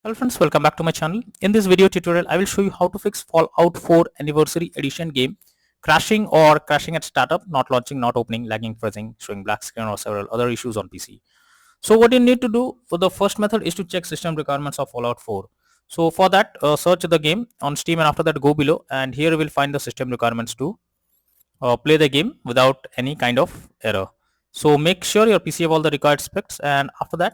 Hello friends, welcome back to my channel. In this video tutorial, I will show you how to fix Fallout 4 Anniversary Edition game crashing or crashing at startup, not launching, not opening, lagging, freezing, showing black screen or several other issues on PC. So what you need to do for the first method is to check system requirements of Fallout 4. So for that, search the game on Steam and after that go below and here you will find the system requirements to play the game without any kind of error. So make sure your PC have all the required specs and after that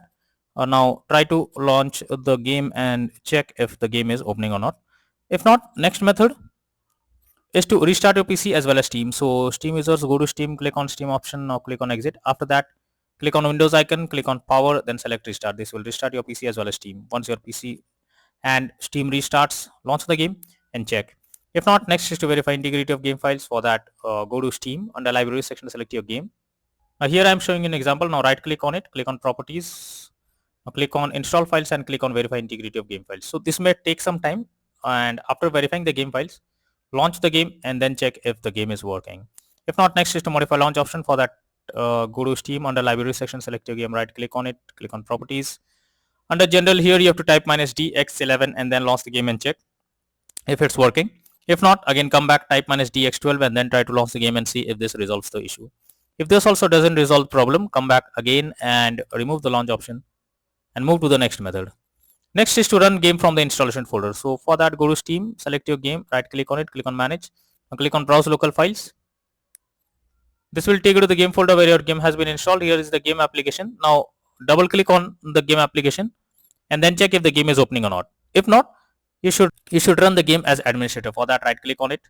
now try to launch the game and check if the game is opening or not. If not, next method is to restart your PC as well as Steam. So Steam users go to Steam, click on Steam option, now click on exit. After that, click on Windows icon, click on power, then select restart. This will restart your PC as well as Steam. Once your PC and Steam restarts, launch the game and check. If not, next is to verify integrity of game files. For that, go to Steam, under library section, select your game. Now here I am showing you an example. Now right click on it, click on properties, now click on install files and click on verify integrity of game files. So this may take some time, and after verifying the game files, launch the game and then check if the game is working. If not, next is to modify launch option. For that, go to Steam, under library section, select your game, right click on it, click on properties. Under general, here you have to type -dx11 and then launch the game and check if it's working. If not, again come back, type -dx12 and then try to launch the game and see if this resolves the issue. If this also doesn't resolve problem, come back again and remove the launch option and move to the next method. Next is to run game from the installation folder. So for that, go to Steam, select your game, right click on it, click on manage, and click on browse local files. This will take you to the game folder where your game has been installed. Here is the game application. Now double click on the game application and then check if the game is opening or not. If not, you should run the game as administrator. For that, right click on it,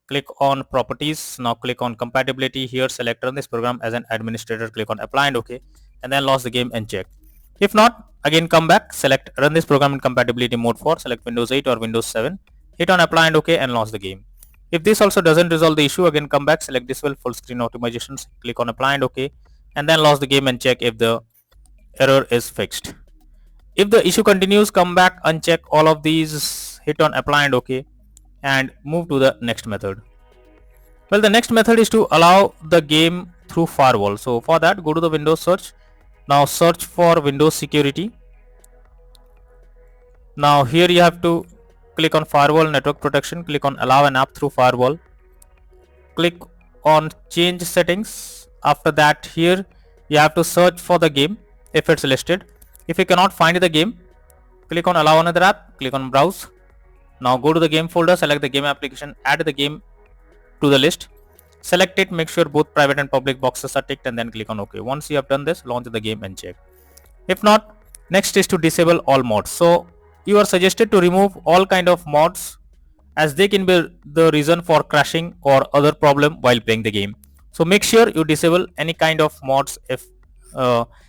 click on properties, now click on compatibility. Here select run this program as an administrator, click on apply and OK, and then launch the game and check. If not, again come back, select run this program in compatibility mode for, select Windows 8 or Windows 7, hit on apply and OK and launch the game. If this also doesn't resolve the issue, again come back, select disable full screen optimizations, click on apply and OK, and then launch the game and check if the error is fixed. If the issue continues, come back, uncheck all of these, hit on apply and OK, and move to the next method. Well, the next method is to allow the game through firewall. So for that, go to the Windows search. Now search for Windows security. Now here you have to click on firewall network protection, click on allow an app through firewall, click on change settings. After that, here you have to search for the game if it's listed. If you cannot find the game, click on allow another app, click on browse. Now go to the game folder, select the game application, add the game to the list, select it, make sure both private and public boxes are ticked and then click on OK. Once you have done this, launch the game and check. If not, next is to disable all mods. So you are suggested to remove all kind of mods as they can be the reason for crashing or other problem while playing the game. So make sure you disable any kind of mods if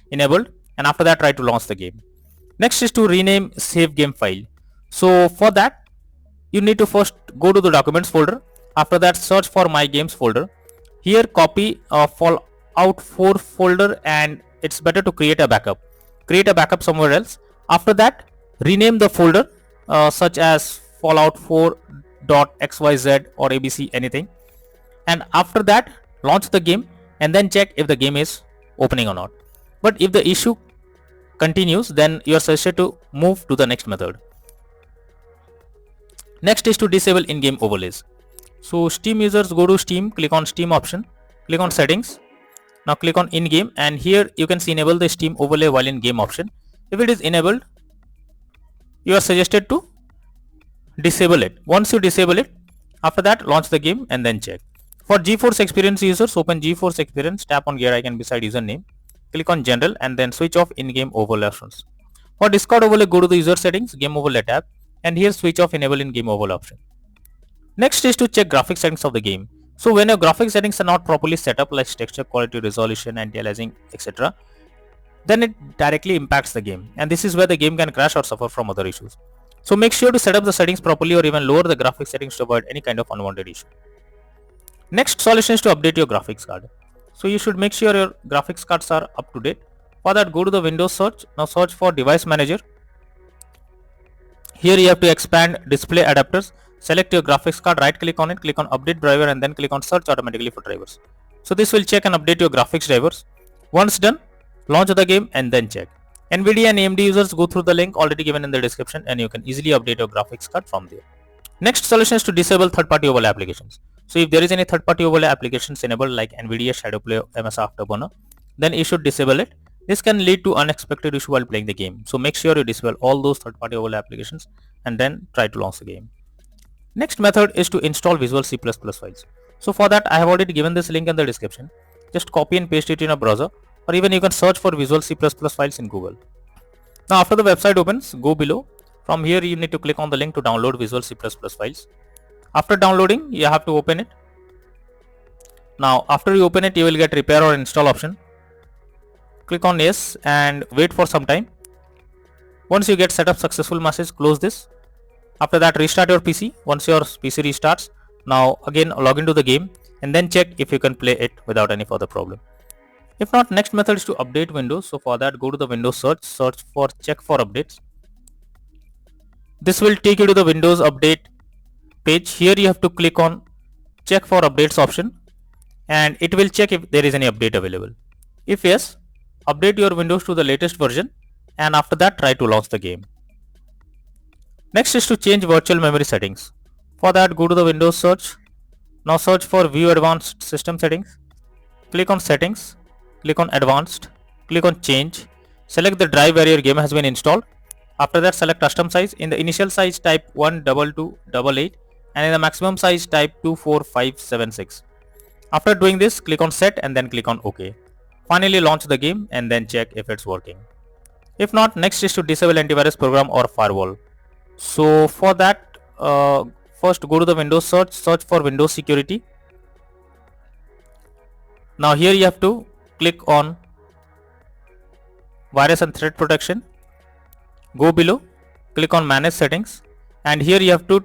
enabled, and after that try to launch the game. Next is to rename save game file. So for that, you need to first go to the documents folder. After that, search for my games folder. Here copy Fallout 4 folder and it's better to create a backup. Create a backup somewhere else. After that, rename the folder such as Fallout 4.xyz or abc, anything. And after that, launch the game and then check if the game is opening or not. But if the issue continues, then you are suggested to move to the next method. Next is to disable in-game overlays. So Steam users go to Steam, click on Steam option, click on settings, now click on in-game and here you can see enable the Steam overlay while in game option. If it is enabled, you are suggested to disable it. Once you disable it, after that launch the game and then check. For GeForce Experience users, open GeForce Experience, tap on gear icon beside username, click on general and then switch off in-game overlay options. For Discord overlay, go to the user settings, game overlay tab, and here switch off enable in game overlay option. Next is to check graphics settings of the game. So when your graphics settings are not properly set up, like texture quality, resolution, anti-aliasing, etc., then it directly impacts the game, and this is where the game can crash or suffer from other issues. So make sure to set up the settings properly or even lower the graphics settings to avoid any kind of unwanted issue. Next solution is to update your graphics card. So you should make sure your graphics cards are up to date. For that, go to the Windows search. Now search for device manager. Here you have to expand display adapters. Select your graphics card, right click on it, click on update driver and then click on search automatically for drivers. So this will check and update your graphics drivers. Once done, launch the game and then check. NVIDIA and AMD users, go through the link already given in the description and you can easily update your graphics card from there. Next solution is to disable third-party overlay applications. So if there is any third-party overlay applications enabled like NVIDIA Shadowplay or MS Afterburner, then you should disable it. This can lead to unexpected issue while playing the game. So make sure you disable all those third-party overlay applications and then try to launch the game. Next method is to install Visual C++ files. So for that I have already given this link in the description. Just copy and paste it in a browser, or even you can search for Visual C++ files in Google. Now after the website opens, go below. From here you need to click on the link to download Visual C++ files. After downloading, you have to open it. Now after you open it, you will get repair or install option. Click on yes and wait for some time. Once you get setup successful message, close this. After that, restart your PC. Once your PC restarts, now again log into the game and then check if you can play it without any further problem. If not, next method is to update Windows. So for that, go to the Windows search for check for updates. This will take you to the Windows update page. Here you have to click on check for updates option and it will check if there is any update available. If yes, update your Windows to the latest version and after that try to launch the game. Next is to change virtual memory settings. For that, go to the Windows search. Now search for view advanced system settings. Click on settings, click on advanced, click on change. Select the drive where your game has been installed. After that, select custom size. In the initial size, type 12288 and in the maximum size, type 24576. After doing this, click on set and then click on OK. Finally launch the game and then check if it's working. If not, next is to disable antivirus program or firewall. So for that, first go to the Windows search for Windows security. Now here you have to click on virus and threat protection. Go below, click on manage settings and here you have to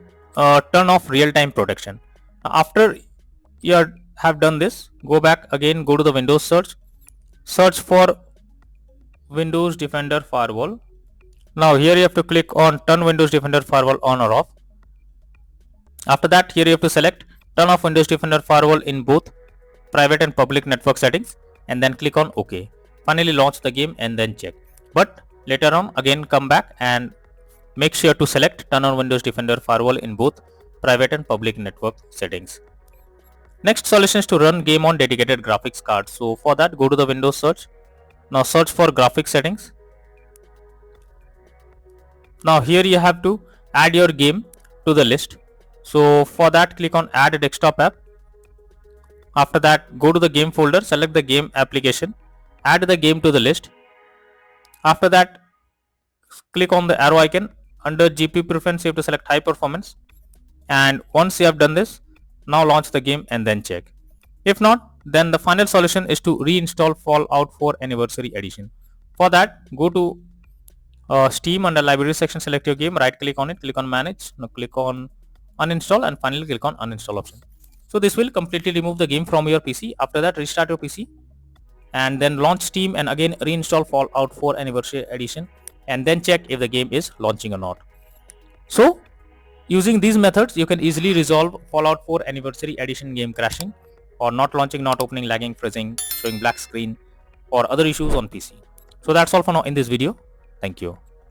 turn off real-time protection. After you have done this, go back again, go to the Windows search for Windows Defender Firewall. Now here you have to click on turn Windows Defender Firewall on or off. After that, here you have to select turn off Windows Defender Firewall in both private and public network settings and then click on OK. Finally launch the game and then check. But later on again come back and make sure to select turn on Windows Defender Firewall in both private and public network settings. Next solution is to run game on dedicated graphics card. So for that, go to the Windows search. Now search for graphics settings. Now here you have to add your game to the list. So for that, click on add a desktop app. After that, go to the game folder, select the game application, add the game to the list. After that, click on the arrow icon. Under GPU preference, you have to select high performance. And once you have done this, now launch the game and then check. If not, then the final solution is to reinstall Fallout 4 Anniversary Edition. For that, go to Steam under library section, select your game, right click on it, click on manage, now click on uninstall and finally click on uninstall option. So this will completely remove the game from your PC. After that, restart your PC and then launch Steam and again reinstall Fallout 4 Anniversary Edition and then check if the game is launching or not. So using these methods, you can easily resolve Fallout 4 Anniversary Edition game crashing or not launching, not opening, lagging, freezing, showing black screen or other issues on PC. So that's all for now in this video. Thank you.